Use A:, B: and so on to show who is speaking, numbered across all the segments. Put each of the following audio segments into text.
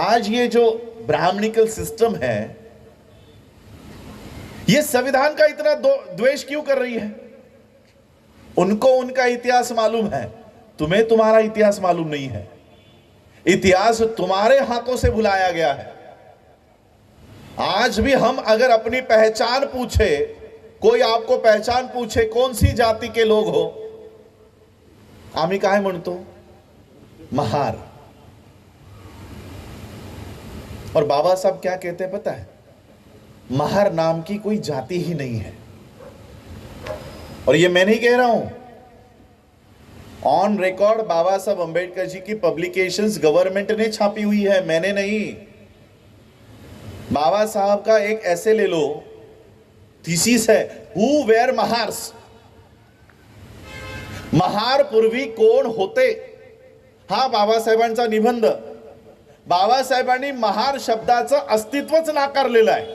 A: आज ये जो ब्राह्मणिकल सिस्टम है, ये संविधान का इतना द्वेष क्यों कर रही है? उनको उनका इतिहास मालूम है, तुम्हें तुम्हारा इतिहास मालूम नहीं है। इतिहास तुम्हारे हाथों से भुलाया गया है। आज भी हम अगर अपनी पहचान पूछे, कोई आपको पहचान पूछे कौन सी जाति के लोग हो, आम्ही काय म्हणतो? महार। और बाबा साहब क्या कहते हैं पता है? महार नाम की कोई जाति ही नहीं है। और ये मैं नहीं कह रहा हूं, ऑन रिकॉर्ड बाबा साहब अंबेडकर जी की पब्लिकेशंस गवर्नमेंट ने छापी हुई है, मैंने नहीं। बाबा साहब का एक ऐसे ले लो, थीसिस है, हु वेर महार्स, महार पूर्वी कोण होते, हा बाबासाहेबांचा निबंध। बाबासाहेबांनी महार शब्दाचं अस्तित्वच नाकारलेलं आहे।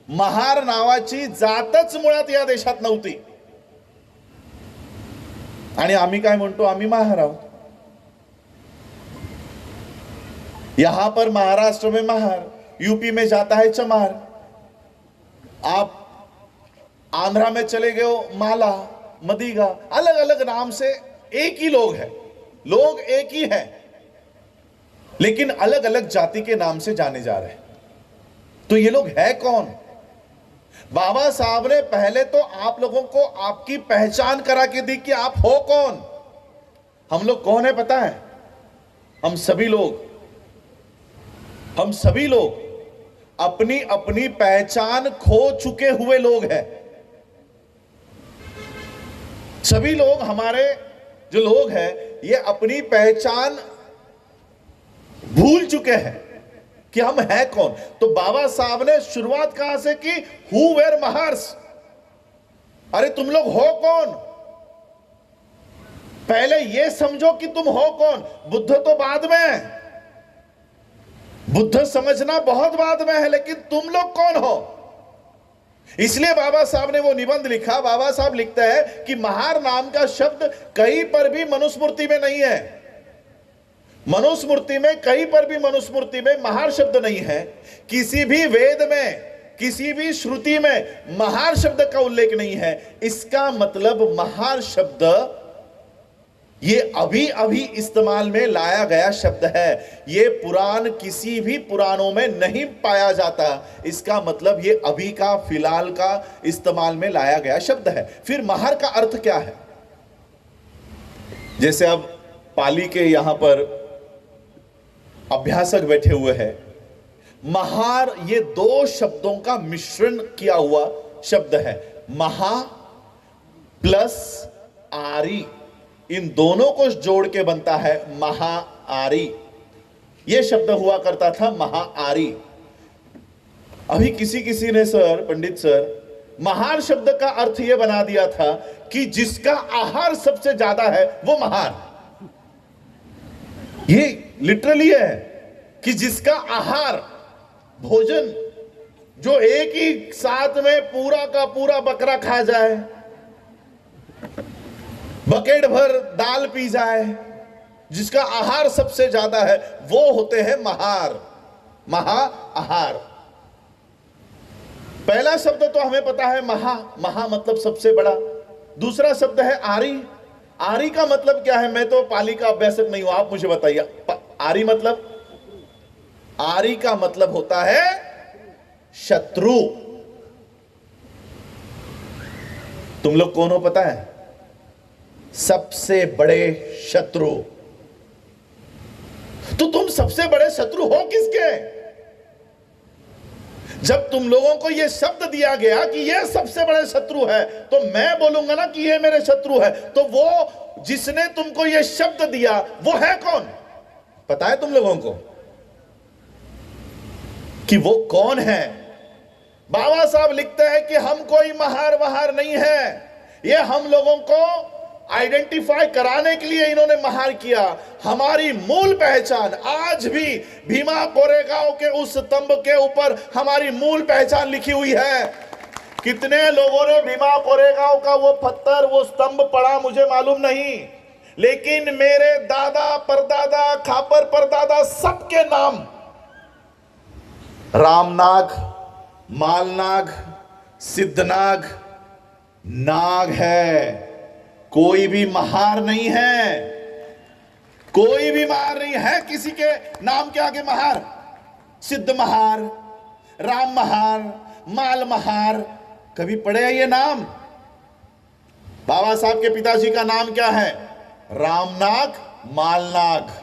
A: महार नावाची जातच मुळात या देशात नव्हती। आणि आम्ही काय म्हणतो? आम्ही महार आहोत। यहां पर महाराष्ट्र में महार, यूपी में जाता है चमार, आप आंध्रा में चले गए माला, मदीगा, अलग अलग नाम से एक ही लोग हैं, लोग एक ही हैं, लेकिन अलग अलग जाति के नाम से जाने जा रहे हैं। तो ये लोग है कौन? बाबा साहब ने पहले तो आप लोगों को आपकी पहचान करा के दी कि आप हो कौन। हम लोग कौन है पता है? हम सभी लोग अपनी अपनी पहचान खो चुके हुए लोग हैं। सभी लोग, हमारे जो लोग हैं, ये अपनी पहचान भूल चुके हैं कि हम हैं कौन। तो बाबा साहब ने शुरुआत कहां से की? Who were Mahars. अरे तुम लोग हो कौन? पहले ये समझो कि तुम हो कौन। बुद्ध तो बाद में है, बुद्ध समझना बहुत बाद में है, लेकिन तुम लोग कौन हो? इसलिए बाबा साहब ने वो निबंध लिखा। बाबा साहब लिखते हैं कि महार नाम का शब्द कहीं पर भी मनुस्मृति में नहीं है। मनुस्मृति में, कहीं पर भी मनुस्मृति में महार शब्द नहीं है। किसी भी वेद में, किसी भी श्रुति में महार शब्द का उल्लेख नहीं है। इसका मतलब महार शब्द ये अभी अभी इस्तेमाल में लाया गया शब्द है। ये पुराण किसी भी पुराणों में नहीं पाया जाता। इसका मतलब ये अभी का, फिलहाल का इस्तेमाल में लाया गया शब्द है। फिर महार का अर्थ क्या है? जैसे अब पाली के यहां पर अभ्यासक बैठे हुए हैं। महार ये दो शब्दों का मिश्रण किया हुआ शब्द है। महा प्लस आरी, इन दोनों को जोड़ के बनता है महाआरी। यह शब्द हुआ करता था महाआरी। अभी किसी ने सर, पंडित सर, महार शब्द का अर्थ यह बना दिया था कि जिसका आहार सबसे ज्यादा है वो महार। ये लिटरली है कि जिसका आहार, भोजन, जो एक ही साथ में पूरा का पूरा बकरा खा जाए, बकेट भर दाल पी जाए, जिसका आहार सबसे ज्यादा है, वो होते हैं महार, महा आहार। पहला शब्द तो हमें पता है महा, महा मतलब सबसे बड़ा। दूसरा शब्द है आरी। आरी का मतलब क्या है? मैं तो पाली का अभ्यासक नहीं हूं, आप मुझे बताइए आरी मतलब? आरी का मतलब होता है शत्रु। तुम लोग कौन हो पता है? सबसे बड़े शत्रु। तो तुम सबसे बड़े शत्रु हो किसके? जब तुम लोगों को यह शब्द दिया गया कि यह सबसे बड़े शत्रु है, तो मैं बोलूंगा ना कि यह मेरे शत्रु है। तो वो जिसने तुमको यह शब्द दिया वो है कौन? पता है तुम लोगों को कि वो कौन है? बाबा साहब लिखते हैं कि हम कोई महार वहार नहीं है। ये हम लोगों को आइडेंटिफाई कराने के लिए इन्होंने महार किया। हमारी मूल पहचान आज भी भीमा कोरेगांव के उस स्तंभ के ऊपर हमारी मूल पहचान लिखी हुई है। कितने लोगों ने भीमा कोरेगांव का वो पत्थर, वो स्तंभ पढ़ा मुझे मालूम नहीं, लेकिन मेरे दादा, परदादा, खापर परदादा सबके नाम रामनाग, मालनाग, सिद्धनाग नाग है, कोई भी महार नहीं है, कोई भी महार नहीं है। किसी के नाम के आगे महार, सिद्ध महार, राम महार, माल महार, कभी पढ़े हैं ये नाम? बाबा साहब के पिताजी का नाम क्या है? रामनाग, मालनाग।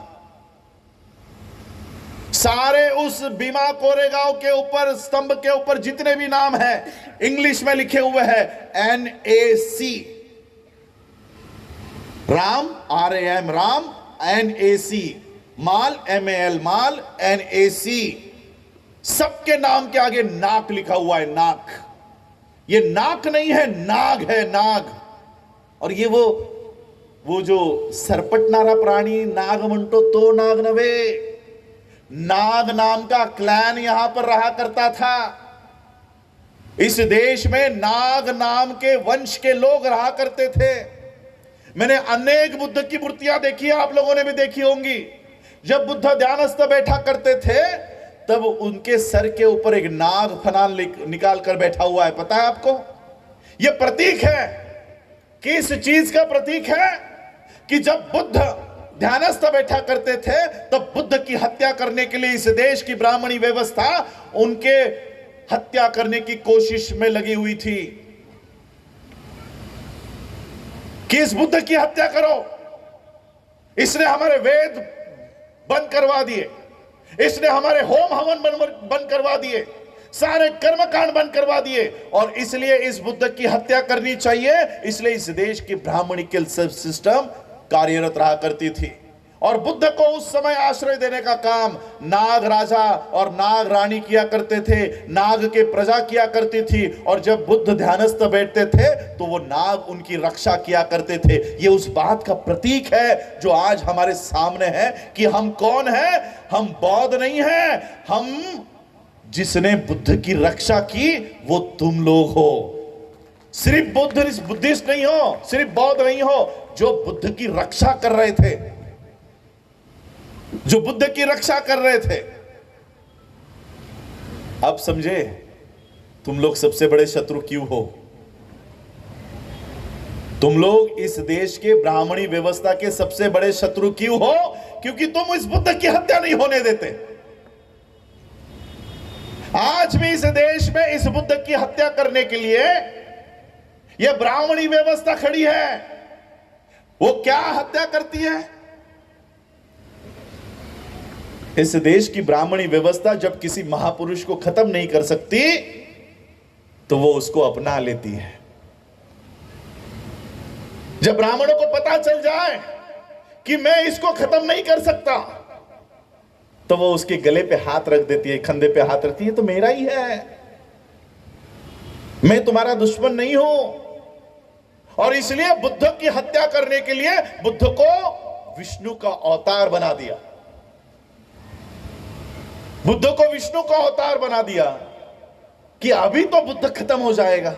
A: सारे उस भीमा कोरेगांव के ऊपर, स्तंभ के ऊपर जितने भी नाम हैं इंग्लिश में लिखे हुए हैं NAC, Ram RAM, Ram NAC, माल MAL, माल NAC। सबके नाम के आगे नाक लिखा हुआ है, नाक। ये नाक नहीं है, नाग है, नाग। और ये वो जो सरपटणारा प्राणी नाग म्हणतो तो नाग नवे, नाग नाम का क्लैन यहां पर रहा करता था। इस देश में नाग नाम के वंश के लोग रहा करते थे। मैंने अनेक बुद्ध की मूर्तियां देखी है, आप लोगों ने भी देखी होंगी। जब बुद्ध ध्यानस्थ बैठा करते थे तब उनके सर के ऊपर एक नाग फनान निकाल कर बैठा हुआ है। पता है आपको? यह प्रतीक है, किस चीज का प्रतीक है? कि जब बुद्ध ध्यानस्थ बैठा करते थे तब बुद्ध की हत्या करने के लिए इस देश की ब्राह्मणी व्यवस्था उनके हत्या करने की कोशिश में लगी हुई थी। किस बुद्ध की हत्या करो? इसने हमारे वेद बंद करवा दिए, इसने हमारे होम हवन बंद करवा दिए, सारे कर्मकांड बंद करवा दिए। और इसलिए इस बुद्ध की हत्या करनी चाहिए, इसलिए इस देश की ब्राह्मणिकल सिस्टम कार्यरत रहा करती थी। और बुद्ध को उस समय आश्रय देने का काम नाग राजा और नाग रानी किया करते थे, नाग के प्रजा किया करती थी। और जब बुद्ध ध्यानस्थ बैठते थे तो वो नाग उनकी रक्षा किया करते थे। ये उस बात का प्रतीक है जो आज हमारे सामने है कि हम कौन हैं। हम बौद्ध नहीं हैं, हम जिसने बुद्ध की रक्षा की वो तुम लोग हो। सिर्फ बुद्धिस्ट नहीं हो, सिर्फ बौद्ध नहीं हो, जो बुद्ध की रक्षा कर रहे थे, जो बुद्ध की रक्षा कर रहे थे। अब समझे तुम लोग सबसे बड़े शत्रु क्यों हो? तुम लोग इस देश के ब्राह्मणी व्यवस्था के सबसे बड़े शत्रु क्यों हो? क्योंकि तुम इस बुद्ध की हत्या नहीं होने देते। आज भी इस देश में इस बुद्ध की हत्या करने के लिए यह ब्राह्मणी व्यवस्था खड़ी है। वो क्या हत्या करती है? इस देश की ब्राह्मणी व्यवस्था जब किसी महापुरुष को खत्म नहीं कर सकती तो वो उसको अपना लेती है। जब ब्राह्मणों को पता चल जाए कि मैं इसको खत्म नहीं कर सकता तो वो उसके गले पे हाथ रख देती है, कंधे पे हाथ रखती है, तो मेरा ही है, मैं तुम्हारा दुश्मन नहीं हूं। और इसलिए बुद्ध की हत्या करने के लिए बुद्ध को विष्णु का अवतार बना दिया, बुद्ध को विष्णु का अवतार बना दिया कि अभी तो बुद्ध खत्म हो जाएगा,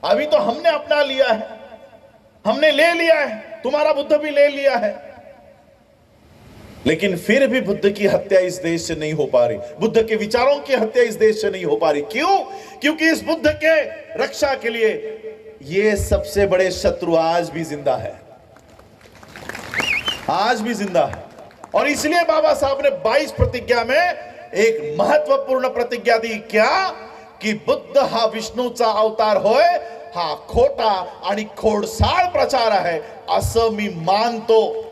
A: अभी तो हमने अपना लिया है, हमने ले लिया है, तुम्हारा बुद्ध भी ले लिया है। लेकिन फिर भी बुद्ध की हत्या इस देश से नहीं हो पा रही, बुद्ध के विचारों की हत्या इस देश से नहीं हो पा रही। क्यों? क्योंकि इस बुद्ध के रक्षा के लिए ये सबसे बड़े शत्रु आज भी जिंदा है, आज भी जिंदा है। और इसलिए बाबा साहब ने 22 प्रतिज्ञा में एक महत्वपूर्ण प्रतिज्ञा दी। क्या? कि बुद्ध हा विष्णूचा अवतार होय, हा खोटा आणि खोडसाळ प्रचार आहे असं मी मानतो।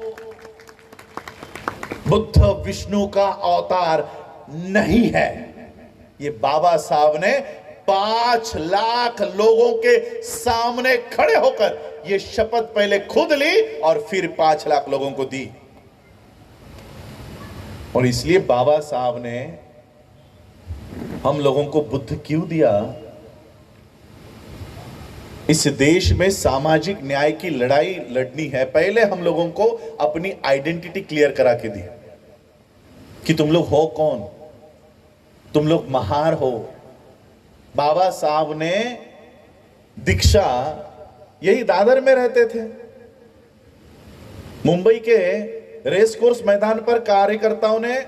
A: बुद्ध विष्णु का अवतार नहीं है। ये बाबा साहब ने 5 लाख लोगों के सामने खड़े होकर ये शपथ पहले खुद ली और फिर 5 लाख लोगों को दी। और इसलिए बाबा साहब ने हम लोगों को बुद्ध क्यों दिया? इस देश में सामाजिक न्याय की लड़ाई लड़नी है, पहले हम लोगों को अपनी आइडेंटिटी क्लियर करा के दी कि तुम लोग हो कौन, तुम लोग महार हो। बाबा साहब ने दीक्षा, यही दादर में रहते थे, मुंबई के रेस कोर्स मैदान पर कार्यकर्ताओं ने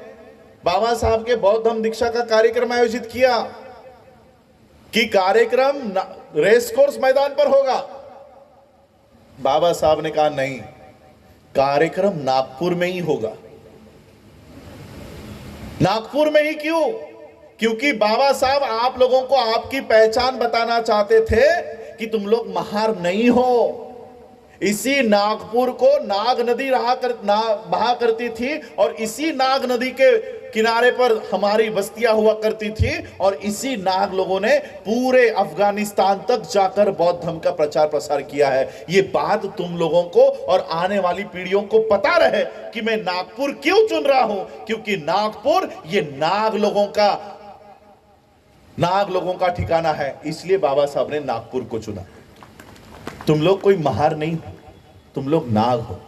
A: बाबा साहब के बौद्ध धम्म दीक्षा का कार्यक्रम आयोजित किया कि कार्यक्रम रेस कोर्स मैदान पर होगा। बाबा साहब ने कहा नहीं, कार्यक्रम नागपुर में ही होगा। नागपुर में ही क्यों? क्योंकि बाबा साहब आप लोगों को आपकी पहचान बताना चाहते थे कि तुम लोग महार नहीं हो। इसी नागपुर को नाग नदी बहा करती थी और इसी नाग नदी के किनारे पर हमारी बस्तियां हुआ करती थी और इसी नाग लोगों ने पूरे अफगानिस्तान तक जाकर बौद्ध धर्म का प्रचार प्रसार किया है। ये बात तुम लोगों को और आने वाली पीढ़ियों को पता रहे कि मैं नागपुर क्यों चुन रहा हूं, क्योंकि नागपुर ये नाग लोगों का ठिकाना है। इसलिए बाबा साहब ने नागपुर को चुना। तुम लोग कोई महार नहीं हो, तुम लोग नाग हो।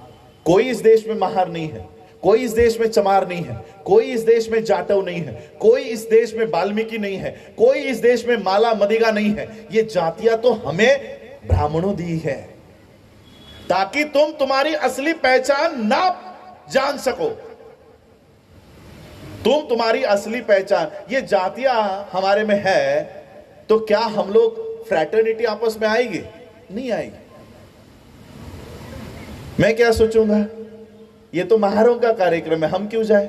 A: कोई इस देश में महार नहीं है, कोई इस देश में चमार नहीं है, कोई इस देश में जाटव नहीं है, कोई इस देश में वाल्मीकि नहीं है, कोई इस देश में माला मदिगा नहीं है। ये जातियां तो हमें ब्राह्मणों दी है ताकि तुम तुम्हारी असली पहचान ना जान सको। तुम तुम्हारी असली पहचान, ये जातियां हमारे में है तो क्या हम लोग फ्रैटर्निटी आपस में आएगी? नहीं आएगी। मैं क्या सोचूंगा, ये तो महारों का कार्यक्रम है, हम क्यों जाए?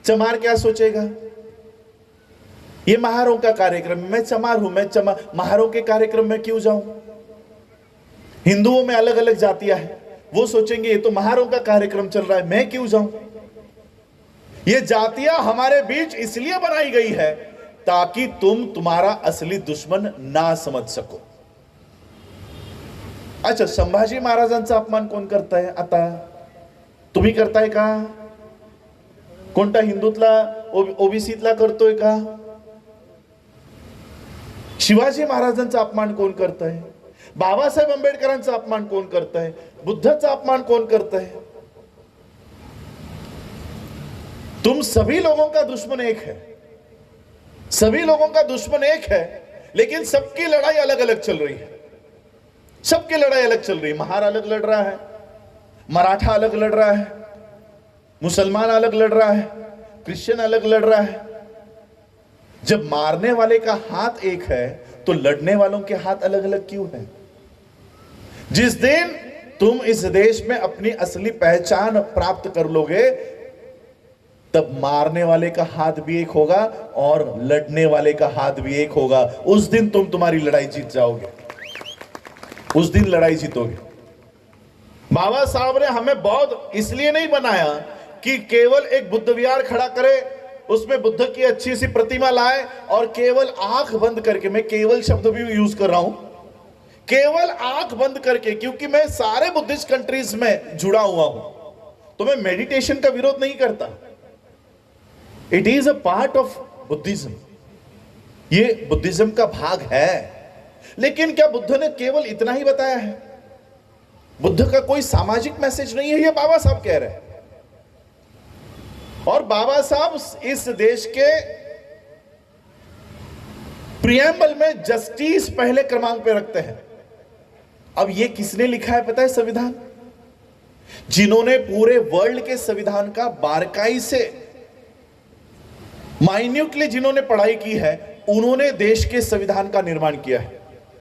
A: चमार क्या सोचेगा, ये महारों का कार्यक्रम है, मैं चमार हूं, मैं महारों के कार्यक्रम में क्यों जाऊं? हिंदुओं में अलग अलग जातियां हैं, वो सोचेंगे ये तो महारों का कार्यक्रम चल रहा है, मैं क्यों जाऊं? ये जातियां हमारे बीच इसलिए बनाई गई है ताकि तुम तुम्हारा असली दुश्मन ना समझ सको। अच्छा, संभाजी महाराजांचा अपमान कोण करताय आता? तुम्ही करताय का? कोणता हिंदूतला ओबीसीतला करतोय का? शिवाजी महाराजांचा अपमान कोण करताय? बाबासाहेब आंबेडकरांचा अपमान कोण करताय? बुद्धाचा अपमान कोण करताय? तुम सभी लोगों का दुश्मन एक है, सभी लोगों का दुश्मन एक है, लेकिन सबकी लड़ाई अलग अलग चल रही है। सबकी लड़ाई अलग चल रही है। महार अलग लड़ रहा है, मराठा अलग लड़ रहा है, मुसलमान अलग लड़ रहा है, क्रिश्चियन अलग लड़ रहा है। जब मारने वाले का हाथ एक है तो लड़ने वालों के हाथ अलग अलग क्यों है? जिस दिन तुम इस देश में अपनी असली पहचान प्राप्त कर लोगे तब मारने वाले का हाथ भी एक होगा और लड़ने वाले का हाथ भी एक होगा। उस दिन तुम तुम्हारी लड़ाई जीत जाओगे, उस दिन लड़ाई जीतोगे। बाबा साहब ने हमें बौद्ध इसलिए नहीं बनाया कि केवल एक बुद्ध विहार खड़ा करे, उसमें बुद्ध की अच्छी सी प्रतिमा लाए और केवल आंख बंद करके, मैं केवल शब्द भी यूज कर रहा हूं, केवल आंख बंद करके, क्योंकि मैं सारे बुद्धिस्ट कंट्रीज में जुड़ा हुआ हूं तो मैं मेडिटेशन का विरोध नहीं करता। It is a part of Buddhism, ये बुद्धिज्म का भाग है। लेकिन क्या बुद्ध ने केवल इतना ही बताया है? बुद्ध का कोई सामाजिक मैसेज नहीं है, ये बाबा साहब कह रहे हैं। और बाबा साहब इस देश के प्रियम्बल में जस्टिस पहले क्रमांक पे रखते हैं। अब ये किसने लिखा है पता है? संविधान। जिन्होंने पूरे वर्ल्ड के संविधान का बारीकाई से, माइन्यूटली जिन्होंने पढ़ाई की है, उन्होंने देश के संविधान का निर्माण किया है।